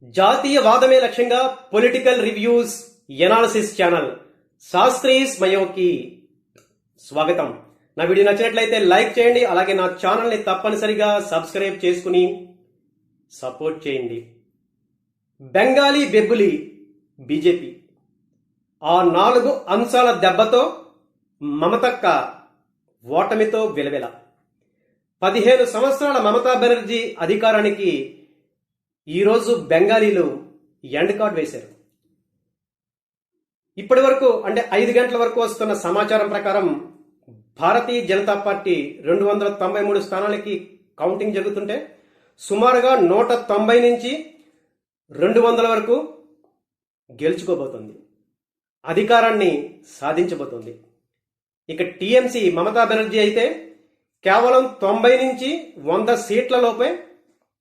జాతీయవాదమే లక్ష్యంగా political reviews analysis channel శాస్త్రీస్ మయోకి స్వాగతం. నా వీడియో నచ్చినట్లయితే లైక్ చేయండి, అలాగే నా ఛానల్ని తప్పనిసరిగా సబ్స్క్రైబ్ చేసుకుని సపోర్ట్ చేయండి. బెంగాలీ బెబ్బులి బీజేపీ ఆ 4 అంశాల దెబ్బతో మమతక్క ఓటమితో విలవిల. 15 సంవత్సరాల మమతా బెనర్జీ అధికారానికి ఈరోజు బెంగాలీలు ఎండ్ కార్డ్ వేశారు. ఇప్పటి వరకు అంటే 5 గంటల వరకు వస్తున్న సమాచారం ప్రకారం భారతీయ జనతా పార్టీ 293 స్థానాలకి కౌంటింగ్ జరుగుతుంటే సుమారుగా 190 నుంచి 200 వరకు గెలుచుకోబోతోంది, అధికారాన్ని సాధించబోతోంది. ఇక టీఎంసీ మమతా బెనర్జీ అయితే కేవలం 90 నుంచి 100 సీట్ల లోపే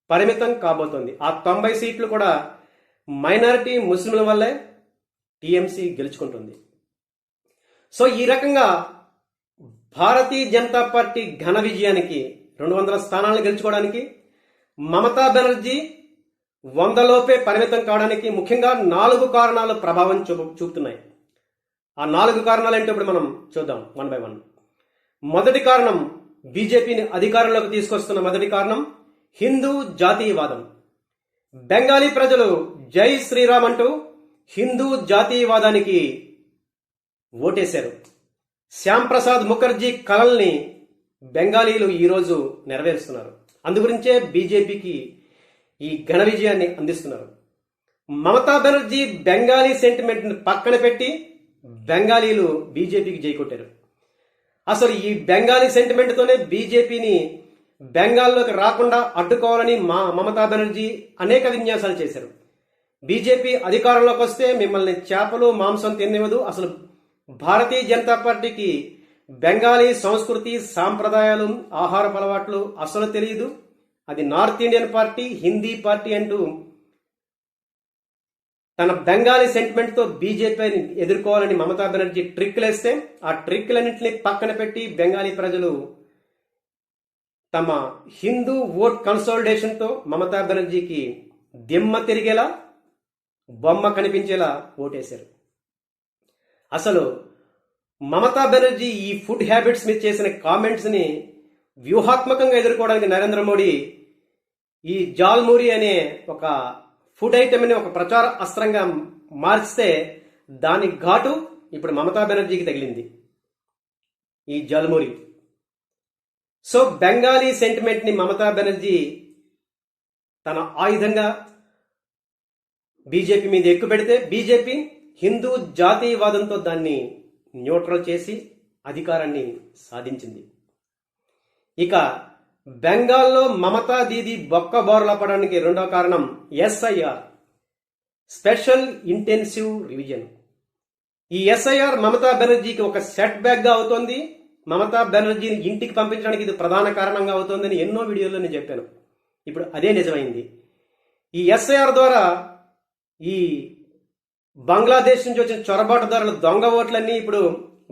పరిమితం కాబోతోంది. ఆ 90 సీట్లు కూడా మైనారిటీ ముస్లింల వల్లే టీఎంసీ గెలుచుకుంటుంది. సో ఈ రకంగా భారతీయ జనతా పార్టీ ఘన విజయానికి 200 స్థానాలను గెలుచుకోవడానికి మమతా బెనర్జీ 100 లోపే పరిమితం కావడానికి ముఖ్యంగా 4 కారణాలు ప్రభావం చూపుతున్నాయి. ఆ 4 కారణాలు ఏంటో ఇప్పుడు మనం చూద్దాం వన్ బై వన్. మొదటి కారణం, బీజేపీని అధికారంలోకి తీసుకొస్తున్న మొదటి కారణం హిందూ జాతీయవాదం. బెంగాలీ ప్రజలు జై శ్రీరామ్ అంటూ హిందూ జాతీయవాదానికి ఓటేశారు. శ్యాంప్రసాద్ ముఖర్జీ కలల్ని బెంగాలీలు ఈరోజు నెరవేరుస్తున్నారు. అందుగురించే బీజేపీకి ఈ ఘన విజయాన్ని అందిస్తున్నారు. మమతా బెనర్జీ బెంగాలీ సెంటిమెంట్ని పక్కన పెట్టి బెంగాలీలు బీజేపీకి జై కొట్టారు. అసలు ఈ బెంగాలీ సెంటిమెంట్తోనే బీజేపీని బెంగాల్లోకి రాకుండా అడ్డుకోవాలని మమతా బెనర్జీ అనేక విన్యాసాలు చేశారు. బీజేపీ అధికారంలోకి వస్తే మిమ్మల్ని చేపలు మాంసం తినివ్వదు, అసలు భారతీయ జనతా పార్టీకి బెంగాలీ సంస్కృతి సాంప్రదాయాలు ఆహారపు అలవాట్లు అసలు తెలియదు, అది north Indian party Hindi party అంటూ తన బెంగాలీ సెంటిమెంట్తో బీజేపీని ఎదుర్కోవాలని మమతా బెనర్జీ ట్రిక్లేస్తే ఆ ట్రిక్లన్నింటినీ పక్కన పెట్టి బెంగాలీ ప్రజలు తమ హిందూ ఓట్ కన్సాలిడేషన్తో మమతా బెనర్జీకి దిమ్మ తిరిగేలా బొమ్మ కనిపించేలా ఓటేశారు. అసలు మమతా బెనర్జీ ఈ ఫుడ్ హ్యాబిట్స్ మీద చేసిన కామెంట్స్ని వ్యూహాత్మకంగా ఎదుర్కోవడానికి నరేంద్ర మోడీ ఈ జాల్మూరి అనే ఒక ఫుడ్ ఐటమ్ని ఒక ప్రచార అస్త్రంగా మార్చితే దాని ఘాటు ఇప్పుడు మమతా బెనర్జీకి తగిలింది, ఈ జాల్మూరి. సో బెంగాలీ సెంటిమెంట్ని మమతా బెనర్జీ తన ఆయుధంగా బీజేపీ మీద ఎక్కుపెడితే బీజేపీ హిందూ జాతీయవాదంతో దాన్ని న్యూట్రల్ చేసి అధికారాన్ని సాధించింది. ఇక బెంగాల్లో మమతా దీది బొక్కబోర్లా పడడానికి రెండవ కారణం ఎస్ఐఆర్, స్పెషల్ ఇంటెన్సివ్ రివిజన్. ఈ ఎస్ఐఆర్ మమతా బెనర్జీకి ఒక సెట్ బ్యాక్ గా అవుతోంది. మమతా బెనర్జీని ఇంటికి పంపించడానికి ఇది ప్రధాన కారణంగా అవుతోందని ఎన్నో వీడియోల్లో నేను చెప్పాను. ఇప్పుడు అదే నిజమైంది. ఈ ఎస్ఐఆర్ ద్వారా ఈ బంగ్లాదేశ్ నుంచి వచ్చిన చొరబాటుదారుల దొంగ ఓట్లన్నీ ఇప్పుడు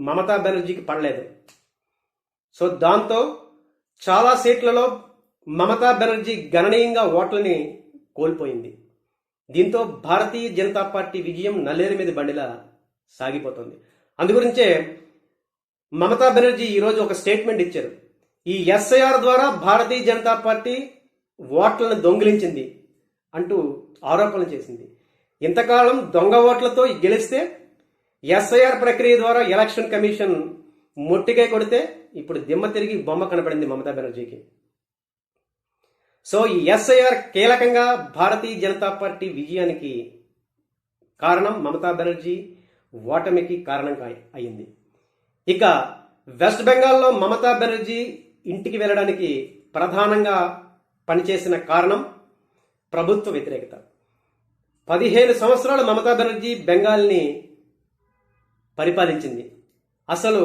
మమతా బెనర్జీకి పడలేదు. సో దాంతో చాలా సీట్లలో మమతా బెనర్జీ గణనీయంగా ఓట్లని కోల్పోయింది. దీంతో భారతీయ జనతా పార్టీ విజయం నల్లేరు మీద బండిలా సాగిపోతుంది. అందుగురించే మమతా బెనర్జీ ఈరోజు ఒక స్టేట్మెంట్ ఇచ్చారు. ఈ ఎస్ఐఆర్ ద్వారా భారతీయ జనతా పార్టీ ఓట్లను దొంగిలించింది అంటూ ఆరోపణలు చేసింది. ఇంతకాలం దొంగ ఓట్లతో గెలిస్తే ఎస్ఐఆర్ ప్రక్రియ ద్వారా ఎలక్షన్ కమిషన్ మొట్టికాయ కొడితే ఇప్పుడు దిమ్మ తిరిగి బొమ్మ కనపడింది మమతా బెనర్జీకి. సో ఈ ఎస్ఐఆర్ కీలకంగా భారతీయ జనతా పార్టీ విజయానికి కారణం, మమతా బెనర్జీ ఓటమికి కారణంగా అయింది. ఇక వెస్ట్ బెంగాల్లో మమతా బెనర్జీ ఇంటికి వెళ్ళడానికి ప్రధానంగా పనిచేసిన కారణం ప్రభుత్వ వ్యతిరేకత. 15 సంవత్సరాలు మమతా బెనర్జీ బెంగాల్ని పరిపాలించింది. అసలు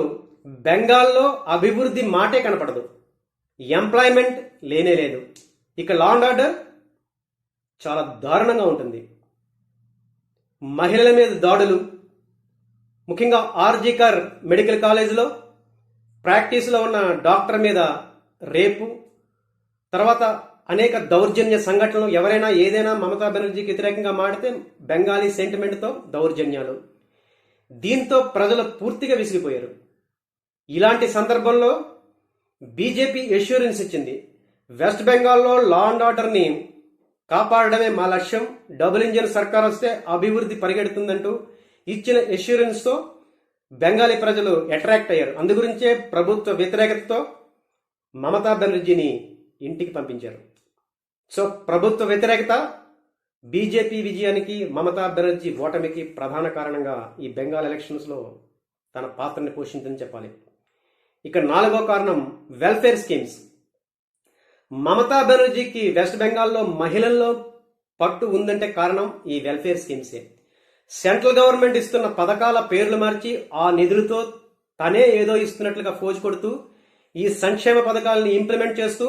బెంగాల్లో అభివృద్ధి మాటే కనపడదు, ఎంప్లాయ్మెంట్ లేనే లేదు. ఇక లా అండ్ ఆర్డర్ చాలా దారుణంగా ఉంటుంది. మహిళల మీద దాడులు, ముఖ్యంగా ఆర్జికర్ మెడికల్ కాలేజీలో ప్రాక్టీస్లో ఉన్న డాక్టర్ మీద రేపు, తర్వాత అనేక దౌర్జన్య సంఘటనలు, ఎవరైనా ఏదైనా మమతా బెనర్జీకి వ్యతిరేకంగా మాడితే బెంగాలీ సెంటిమెంట్తో దౌర్జన్యాలు, దీంతో ప్రజలు పూర్తిగా విసిగిపోయారు. ఇలాంటి సందర్భంలో బీజేపీ ఎష్యూరెన్స్ ఇచ్చింది, వెస్ట్ బెంగాల్లో లా అండ్ ఆర్డర్ని కాపాడడమే మా లక్ష్యం, డబుల్ ఇంజిన్ సర్కార్ వస్తే అభివృద్ధి పరిగెడుతుందంటూ ఇచ్చిన ఎష్యూరెన్స్తో బెంగాలీ ప్రజలు అట్రాక్ట్ అయ్యారు. అందుగురించే ప్రభుత్వ వ్యతిరేకతతో మమతా బెనర్జీని ఇంటికి పంపించారు. సో ప్రభుత్వ వ్యతిరేకత బీజేపీ విజయానికి, మమతా బెనర్జీ ఓటమికి ప్రధాన కారణంగా ఈ బెంగాల్ ఎలక్షన్స్లో తన పాత్రని పోషిందని చెప్పాలి. ఇక 4వ కారణం వెల్ఫేర్ స్కీమ్స్. మమతా బెనర్జీకి వెస్ట్ బెంగాల్లో మహిళల్లో పట్టు ఉందంటే కారణం ఈ వెల్ఫేర్ స్కీమ్సే. సెంట్రల్ గవర్నమెంట్ ఇస్తున్న పథకాల పేర్లు మార్చి ఆ నిధులతో తనే ఏదో ఇస్తున్నట్లుగా ఫోజు కొడుతూ ఈ సంక్షేమ పథకాలను ఇంప్లిమెంట్ చేస్తూ,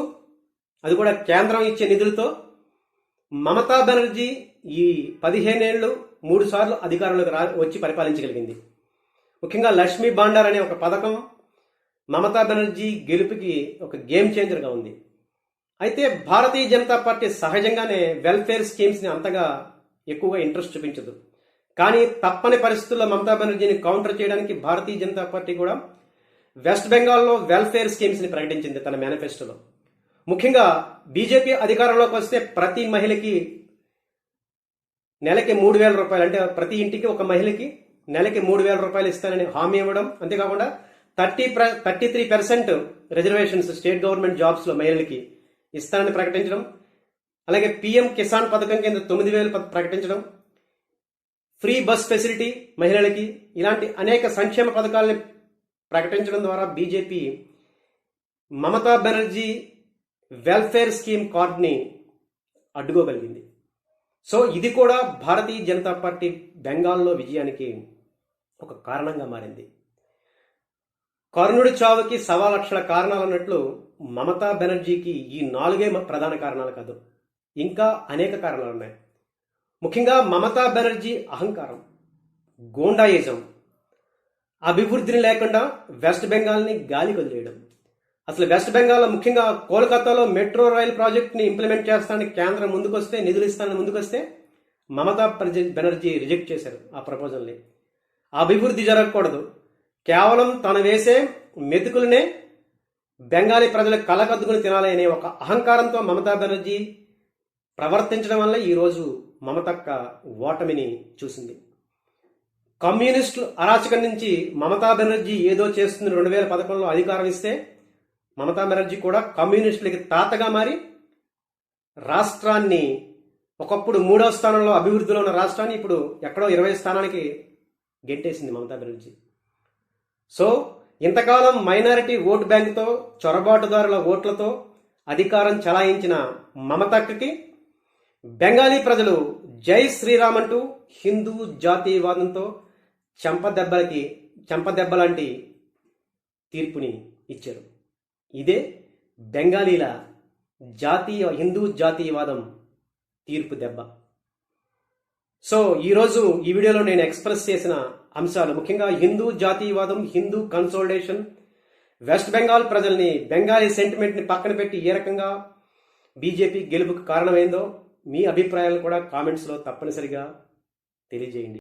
అది కూడా కేంద్రం ఇచ్చే నిధులతో మమతా బెనర్జీ ఈ 15 ఏళ్లు 3 సార్లు అధికారంలోకి వచ్చి పరిపాలించగలిగింది. ముఖ్యంగా లక్ష్మీ భాండార్ అనే ఒక పథకం మమతా బెనర్జీ గెలుపుకి ఒక గేమ్ చేంజర్గా ఉంది. అయితే భారతీయ జనతా పార్టీ సహజంగానే వెల్ఫేర్ స్కీమ్స్ని అంతగా ఎక్కువగా ఇంట్రెస్ట్ చూపించదు. కానీ తప్పని పరిస్థితుల్లో మమతా బెనర్జీని కౌంటర్ చేయడానికి భారతీయ జనతా పార్టీ కూడా వెస్ట్ బెంగాల్లో వెల్ఫేర్ స్కీమ్స్ని ప్రకటించింది తన మేనిఫెస్టోలో. ముఖ్యంగా బీజేపీ అధికారంలోకి వస్తే ప్రతి మహిళకి నెలకి 3,000 రూపాయలు, అంటే ప్రతి ఇంటికి ఒక మహిళకి నెలకి 3,000 రూపాయలు ఇస్తానని హామీ ఇవ్వడం, అంతేకాకుండా 33% రిజర్వేషన్స్ స్టేట్ గవర్నమెంట్ జాబ్స్లో మహిళలకి ఇస్తానని ప్రకటించడం, అలాగే పీఎం కిసాన్ పథకం కింద 9,000 ప్రకటించడం, ఫ్రీ బస్ ఫెసిలిటీ మహిళలకి, ఇలాంటి అనేక సంక్షేమ పథకాలని ప్రకటించడం ద్వారా BJP Mamata Banerjee welfare scheme కార్డ్ని అడ్డుకోగలిగింది. సో ఇది కూడా భారతీయ జనతా పార్టీ బెంగాల్లో విజయానికి ఒక కారణంగా మారింది. కర్ణుడి చావుకి 1,00,000 కారణాలు అన్నట్లు మమతా బెనర్జీకి ఈ 4 ప్రధాన కారణాలు కాదు, ఇంకా అనేక కారణాలు ఉన్నాయి. ముఖ్యంగా మమతా బెనర్జీ అహంకారం, గూండాయిజం, అభివృద్ధిని లేకుండా వెస్ట్ బెంగాల్ని గాలి వదిలేయడం. అసలు వెస్ట్ బెంగాల్లో ముఖ్యంగా కోల్కతాలో మెట్రో రైల్ ప్రాజెక్ట్ని ఇంప్లిమెంట్ చేస్తానికి కేంద్రం ముందుకొస్తే, నిధులు ఇస్తానని ముందుకొస్తే మమతా బెనర్జీ రిజెక్ట్ చేశారు ఆ ప్రపోజల్ని. అభివృద్ధి జరగకూడదు, కేవలం తను వేసే మెతుకులనే బెంగాలీ ప్రజలు కలకద్దుకుని తినాలి అనే ఒక అహంకారంతో మమతా బెనర్జీ ప్రవర్తించడం వల్ల ఈరోజు మమతక్క ఓటమిని చూసింది. కమ్యూనిస్టులు అరాచకం నుంచి మమతా బెనర్జీ ఏదో చేస్తుంది 2011లో అధికారం ఇస్తే మమతా బెనర్జీ కూడా కమ్యూనిస్టులకి తాతగా మారి రాష్ట్రాన్ని ఒకప్పుడు 3వ స్థానంలో అభివృద్ధిలో ఉన్న రాష్ట్రాన్ని ఇప్పుడు ఎక్కడో 20 స్థానానికి గెంటేసింది మమతా బెనర్జీ. సో ఇంతకాలం మైనారిటీ ఓటు బ్యాంకుతో, చొరబాటుదారుల ఓట్లతో అధికారం చలాయించిన మమతక్కకి బెంగాలీ ప్రజలు జై శ్రీరామ్ అంటూ హిందూ జాతీయవాదంతో చెంపదెబ్బలాంటి తీర్పుని ఇచ్చారు. ఇదే బెంగాలీల హిందూ జాతీయవాదం తీర్పు దెబ్బ. సో ఈరోజు ఈ వీడియోలో నేను ఎక్స్ప్రెస్ చేసిన అంశాలు ముఖ్యంగా హిందూ జాతీయవాదం, హిందూ కన్సోలిడేషన్, వెస్ట్ బెంగాల్ ప్రజల్ని, బెంగాలీ సెంటిమెంట్ని పక్కన పెట్టి ఏ రకంగా బీజేపీ గెలుపుకు కారణమైందో మీ అభిప్రాయాలు కూడా కామెంట్స్లో తప్పనిసరిగా తెలియజేయండి.